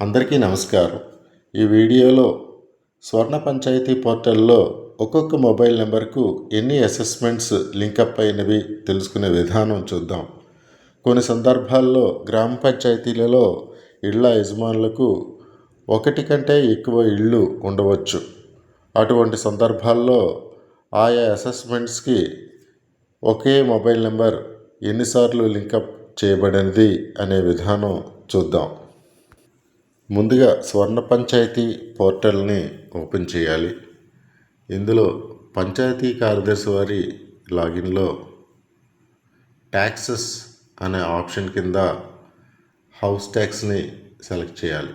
అందరికీ నమస్కారం. ఈ వీడియోలో స్వర్ణ పంచాయతీ పోర్టల్లో ఒక్కొక్క మొబైల్ నెంబర్కు ఎన్ని అసెస్మెంట్స్ లింకప్ అయినవి తెలుసుకునే విధానం చూద్దాం. కొన్ని సందర్భాల్లో గ్రామ పంచాయతీలలో ఇళ్ల యజమానులకు ఒకటి కంటే ఎక్కువ ఇళ్ళు ఉండవచ్చు. అటువంటి సందర్భాల్లో ఆయా అసెస్మెంట్స్కి ఒకే మొబైల్ నెంబర్ ఎన్నిసార్లు లింకప్ చేయబడినది అనే విధానం చూద్దాం. ముందుగా స్వర్ణ పంచాయతీ పోర్టల్ని ఓపెన్ చేయాలి. ఇందులో పంచాయతీ కార్యదర్శి వారి లాగిన్లో ట్యాక్సెస్ అనే ఆప్షన్ కింద హౌస్ ట్యాక్స్ని సెలెక్ట్ చేయాలి.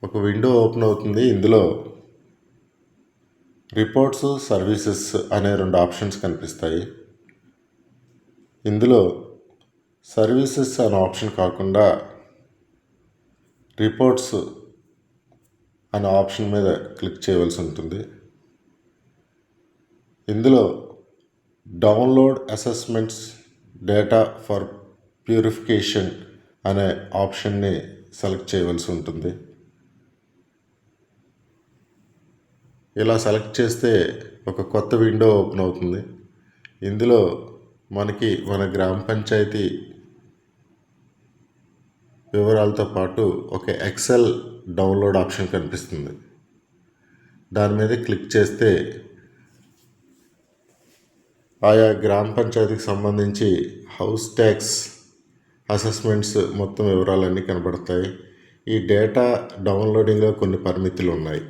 ఒక విండో ఓపెన్ అవుతుంది. ఇందులో రిపోర్ట్స్, సర్వీసెస్ అనే 2 ఆప్షన్స్ కనిపిస్తాయి. ఇందులో సర్వీసెస్ అనే ఆప్షన్ కాకుండా రిపోర్ట్స్ అనే ఆప్షన్ మీద క్లిక్ చేయవలసి ఉంటుంది. ఇందులో download assessments data for purification అనే ఆప్షన్ని సెలెక్ట్ చేయవలసి ఉంటుంది. ఇలా సెలెక్ట్ చేస్తే ఒక కొత్త విండో ఓపెన్ అవుతుంది. ఇందులో మనకి మన గ్రామ పంచాయతీ వివరాలతో పాటు ఒక ఎక్సెల్ డౌన్లోడ్ ఆప్షన్ కనిపిస్తుంది. దాని మీద క్లిక్ చేస్తే ఆయా గ్రామ పంచాయతీకి సంబంధించి హౌస్ ట్యాక్స్ అసెస్మెంట్స్ మొత్తం వివరాలన్నీ కనబడతాయి. ఈ డేటా డౌన్లోడింగ్లో కొన్ని పరిమితులు ఉన్నాయి.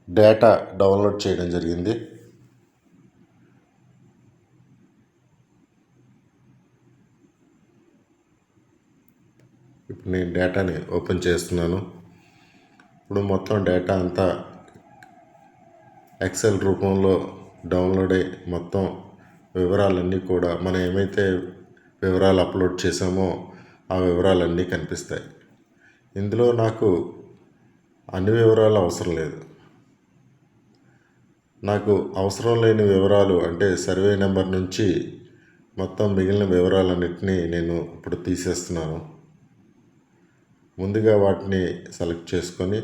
డేటా డౌన్లోడ్ చేయడం జరిగింది. ఇప్పుడు నేను డేటాని ఓపెన్ చేస్తున్నాను. ఇప్పుడు మొత్తం డేటా అంతా ఎక్సెల్ రూపంలో డౌన్లోడ్ అయ్యి మొత్తం వివరాలన్నీ కూడా మనం ఏమైతే వివరాలు అప్లోడ్ చేసామో ఆ వివరాలన్నీ కనిపిస్తాయి. ఇందులో నాకు అన్ని వివరాలు అవసరం లేదు. నాకు అవసరం లేని వివరాలు అంటే సర్వే నెంబర్ నుంచి మొత్తం మిగిలిన వివరాలన్నింటినీ నేను ఇప్పుడు తీసేస్తున్నాను. ముందుగా వాటిని సెలెక్ట్ చేసుకొని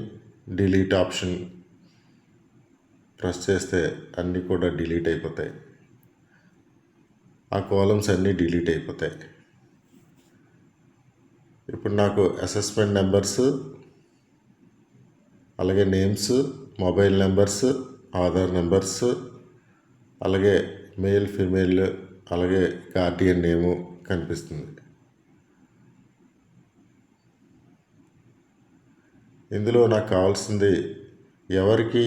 డిలీట్ ఆప్షన్ ప్రెస్ చేస్తే అన్నీ కూడా డిలీట్ అయిపోతాయి. ఆ కాలమ్స్ అన్నీ డిలీట్ అయిపోతాయి. ఇప్పుడు నాకు అసెస్మెంట్ నెంబర్స్, అలాగే names, mobile numbers, Aadhaar numbers, అలాగే మేల్, ఫీమేల్, అలాగే గార్డియన్ నేము కనిపిస్తుంది. ఇందులో నాకు కావాల్సింది ఎవరికి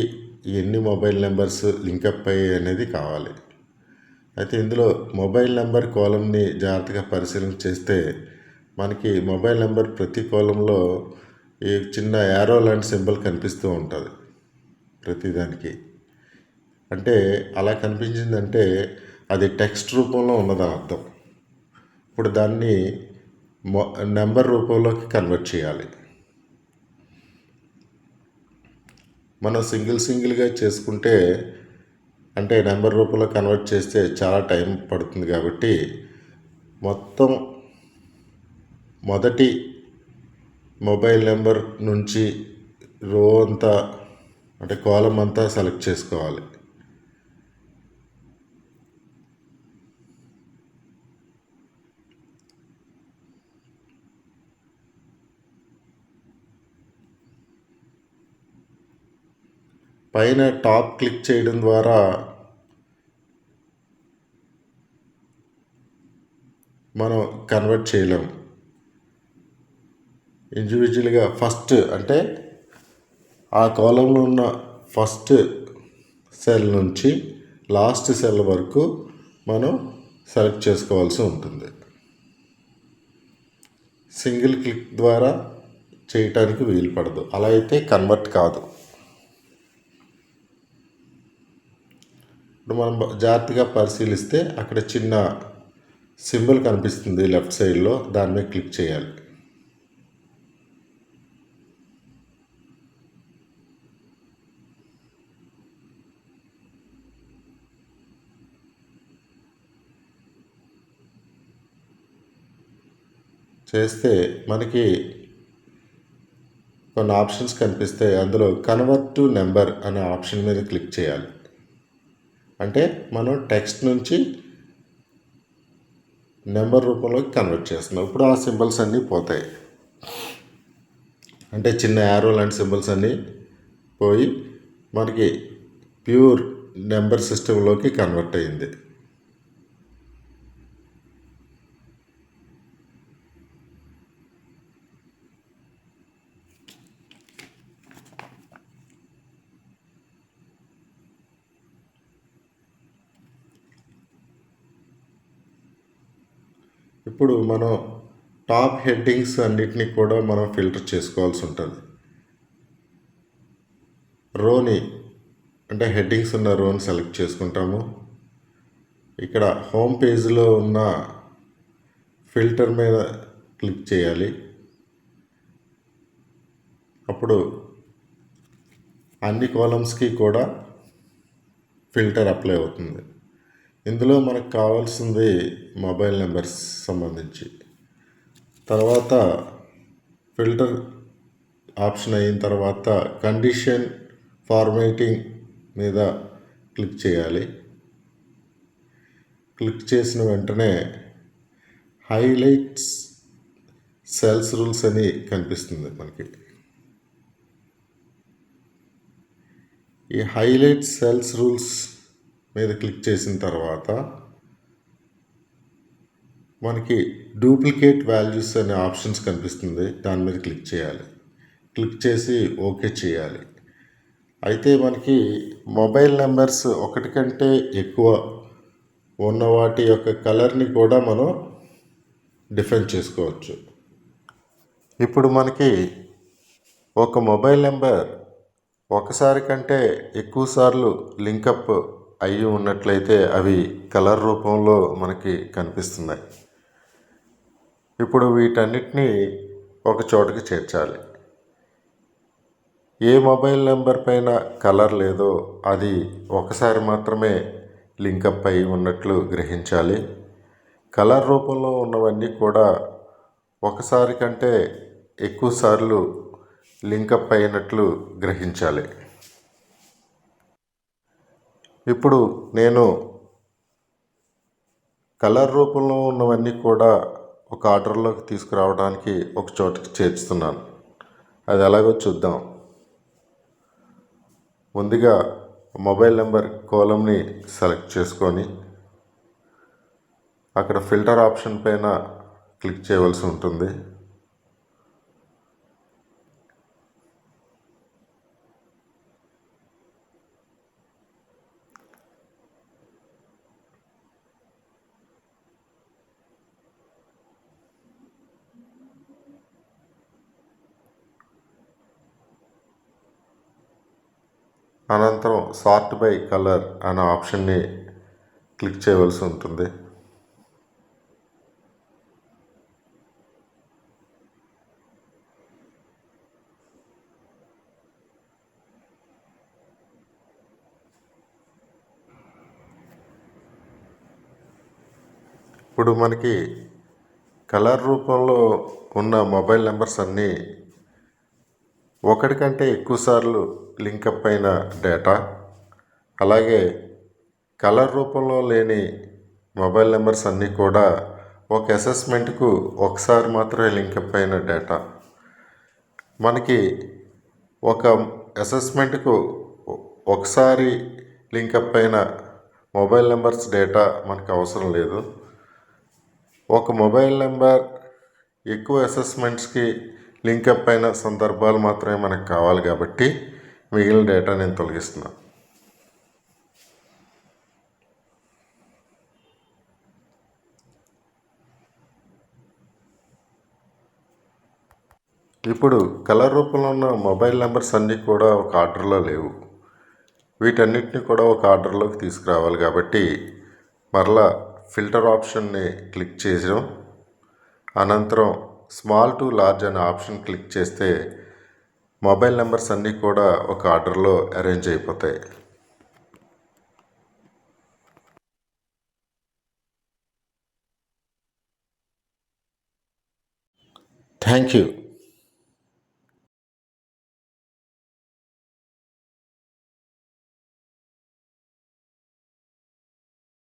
ఎన్ని మొబైల్ నెంబర్స్ లింకప్ అయ్యాయి అనేది కావాలి. అయితే ఇందులో మొబైల్ నెంబర్ కాలంని జాగ్రత్తగా పరిశీలన చేస్తే మనకి మొబైల్ నెంబర్ ప్రతి కాలంలో ఈ చిన్న యారో లాంటి సింబల్ కనిపిస్తూ ఉంటుంది ప్రతిదానికి. అంటే అలా కనిపించిందంటే అది టెక్స్ట్ రూపంలో ఉన్నదని అర్థం. ఇప్పుడు దాన్ని నెంబర్ రూపంలోకి కన్వర్ట్ చేయాలి. మనం సింగిల్గా చేసుకుంటే అంటే నెంబర్ రూపంలో కన్వర్ట్ చేస్తే చాలా టైం పడుతుంది. కాబట్టి మొత్తం మొదటి మొబైల్ నెంబర్ నుంచి రో అంతా అంటే కాలం అంతా సెలెక్ట్ చేసుకోవాలి. పైన టాప్ క్లిక్ చేయడం ద్వారా మనం కన్వర్ట్ చేయలేం. ఇండివిజువల్గా ఫస్ట్ అంటే ఆ కాలంలో ఉన్న ఫస్ట్ సెల్ నుంచి లాస్ట్ సెల్ వరకు మనం సెలెక్ట్ చేసుకోవాల్సి ఉంటుంది. సింగిల్ క్లిక్ ద్వారా చేయటానికి వీలు పడదు. అలా అయితే కన్వర్ట్ కాదు. ఇప్పుడు మనం జాగ్రత్తగా పరిశీలిస్తే అక్కడ చిన్న సింబల్ కనిపిస్తుంది లెఫ్ట్ సైడ్లో, దాని మీద క్లిక్ చేయాలి. చేస్తే మనకి కొన్ని ఆప్షన్స్ కనిపిస్తాయి. అందులో కన్వర్ట్ టు నెంబర్ అనే ఆప్షన్ మీద క్లిక్ చేయాలి. అంటే మనం టెక్స్ట్ నుంచి నెంబర్ రూపంలోకి కన్వర్ట్ చేస్తున్నాం. ఇప్పుడు ఆ సింబల్స్ అన్నీ పోతాయి. అంటే చిన్న యారో లాంటి సింబల్స్ అన్నీ పోయి మనకి ప్యూర్ నెంబర్ సిస్టంలోకి కన్వర్ట్ అయింది. ఇప్పుడు మనం టాప్ హెడ్డింగ్స్ అన్నిటినీ కూడా మనం ఫిల్టర్ చేసుకోవాల్సి ఉంటుంది. రోని అంటే హెడ్డింగ్స్ ఉన్న రోని సెలెక్ట్ చేసుకుంటాము. ఇక్కడ హోమ్ పేజ్లో ఉన్న ఫిల్టర్ మీద క్లిక్ చేయాలి. అప్పుడు అన్ని కాలమ్స్కి కూడా ఫిల్టర్ అప్లై అవుతుంది. ఇందులో మనకు కావాల్సింది మొబైల్ నెంబర్స్ సంబంధించి. తర్వాత ఫిల్టర్ ఆప్షన్ అయిన తర్వాత కండిషన్ ఫార్మాటింగ్ మీద క్లిక్ చేయాలి. క్లిక్ చేసిన వెంటనే హైలైట్స్ సెల్స్ రూల్స్ అని కనిపిస్తుంది మనకి. ఈ హైలైట్ సెల్స్ రూల్స్ మీద క్లిక్ చేసిన తర్వాత మనకి డూప్లికేట్ వాల్యూస్ అనే ఆప్షన్స్ కనిపిస్తుంది. దాని మీద క్లిక్ చేయాలి. క్లిక్ చేసి ఓకే చేయాలి. అయితే మనకి మొబైల్ నెంబర్స్ ఒకటి కంటే ఎక్కువ ఉన్న వాటి యొక్క కలర్ని కూడా మనం డిఫైన్ చేసుకోవచ్చు. ఇప్పుడు మనకి ఒక మొబైల్ నెంబర్ ఒకసారి కంటే ఎక్కువ సార్లు లింకప్ అయ్యి ఉన్నట్లయితే అవి కలర్ రూపంలో మనకి కనిపిస్తున్నాయి. ఇప్పుడు వీటన్నిటినీ ఒక చోటకి చేర్చాలి. ఏ మొబైల్ నెంబర్ పైన కలర్ లేదో అది ఒకసారి మాత్రమే లింకప్ అయి ఉన్నట్లు గ్రహించాలి. కలర్ రూపంలో ఉన్నవన్నీ కూడా ఒకసారి కంటే ఎక్కువ సార్లు లింకప్ అయినట్లు గ్రహించాలి. ఇప్పుడు నేను కలర్ రూపంలో ఉన్నవన్నీ కూడా ఒక ఆర్డర్లోకి తీసుకురావడానికి ఒక చోటకి చేర్చుతున్నాను. అది ఎలాగో చూద్దాం. ముందుగా మొబైల్ నెంబర్ కాలమ్ని సెలెక్ట్ చేసుకొని అక్కడ ఫిల్టర్ ఆప్షన్ పైన క్లిక్ చేయవలసి ఉంటుంది. అనంతరం సార్ట్ బై కలర్ అనే ఆప్షన్ని క్లిక్ చేయవలసి ఉంటుంది. ఇప్పుడు మనకి కలర్ రూపంలో ఉన్న మొబైల్ నెంబర్స్ అన్నీ ఒకటి కంటే ఎక్కువ సార్లు లింకప్ అయిన డేటా, అలాగే కలర్ రూపంలో లేని మొబైల్ నెంబర్స్ అన్నీ కూడా ఒక అసెస్మెంట్కు ఒకసారి మాత్రమే లింకప్ అయిన డేటా. మనకి ఒక అసెస్మెంట్కు ఒకసారి లింకప్ అయిన మొబైల్ నెంబర్స్ డేటా మనకు అవసరం లేదు. ఒక మొబైల్ నెంబర్ ఎక్కువ అసెస్మెంట్స్కి లింకప్ అయిన సందర్భాలు మాత్రమే మనకు కావాలి కాబట్టి మిగిలిన డేటా నేను తొలగిస్తున్నాను. ఇప్పుడు కలర్ రూపంలో ఉన్న మొబైల్ నెంబర్స్ అన్నీ కూడా ఒక ఆర్డర్లో లేవు. వీటన్నిటిని కూడా ఒక ఆర్డర్లోకి తీసుకురావాలి కాబట్టి మరలా ఫిల్టర్ ఆప్షన్ని క్లిక్ చేయడం, అనంతరం స్మాల్ టు లార్జ్ అనే ఆప్షన్ క్లిక్ చేస్తే మొబైల్ నెంబర్స్ అన్నీ కూడా ఒక ఆర్డర్లో అరేంజ్ అయిపోతాయి. Thank you.